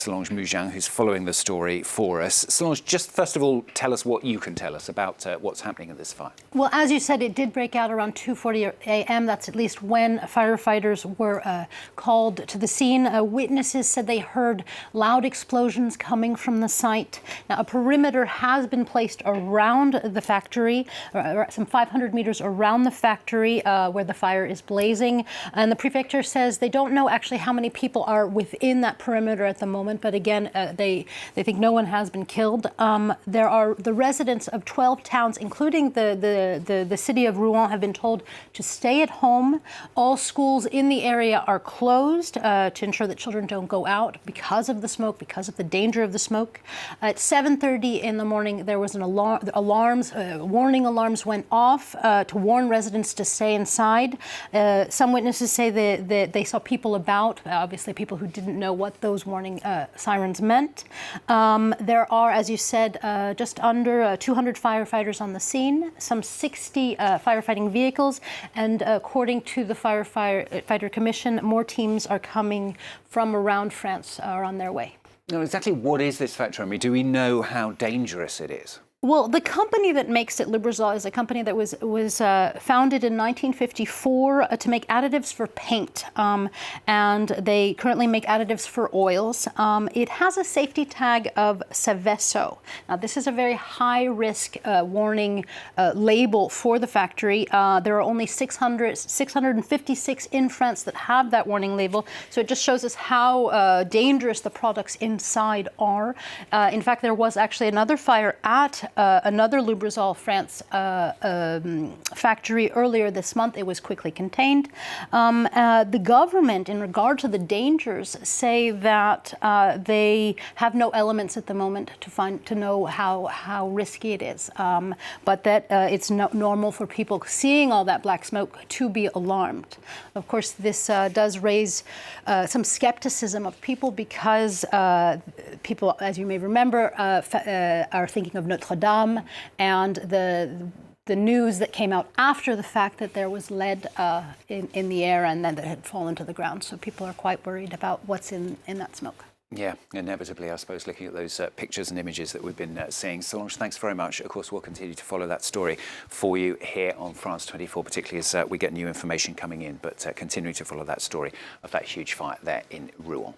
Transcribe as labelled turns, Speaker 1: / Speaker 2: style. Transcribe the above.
Speaker 1: Solange Mougin, who's following the story for us. Solange, just first of all, tell us what you can tell us about what's happening at this fire.
Speaker 2: Well, as you said, it did break out around 2:40 a.m. That's at least when firefighters were called to the scene. Witnesses said they heard loud explosions coming from the site. Now, a perimeter has been placed around the factory, some 500 meters around the factory where the fire is blazing. And the prefecture says they don't know actually how many people are within that perimeter at the moment. But again, they think no one has been killed. There are the residents of 12 towns, including the city of Rouen, have been told to stay at home. All schools in the area are closed to ensure that children don't go out because of the smoke, because of the danger of the smoke. At 7:30 in the morning, there was an warning alarms went off to warn residents to stay inside. Some witnesses say that they saw people about, obviously people who didn't know what those warning sirens meant. There are, as you said, just under 200 firefighters on the scene, some 60 firefighting vehicles, and according to the Firefighter Commission, more teams are coming from around France, are on their way.
Speaker 1: Now, exactly what is this factory? I mean, do we know how dangerous it is?
Speaker 2: Well, the company that makes it, Lubrizol, is a company that was founded in 1954 to make additives for paint, and they currently make additives for oils. It has a safety tag of Seveso. Now, this is a very high-risk warning label for the factory. There are only 656 in France that have that warning label, so it just shows us how dangerous the products inside are. In fact, there was actually another fire at another Lubrizol France factory earlier this month. It was quickly contained. The government, in regard to the dangers, say that they have no elements at the moment to know how risky it is, but that it's normal for people seeing all that black smoke to be alarmed. Of course, this does raise some skepticism of people because people, as you may remember, are thinking of Notre Dame and the news that came out after the fact that there was lead in the air and then that had fallen to the ground. So people are quite worried about what's in that smoke.
Speaker 1: Yeah, inevitably, I suppose, looking at those pictures and images that we've been seeing. Solange, thanks very much. Of course, we'll continue to follow that story for you here on France 24, particularly as we get new information coming in, but continuing to follow that story of that huge fire there in Rouen.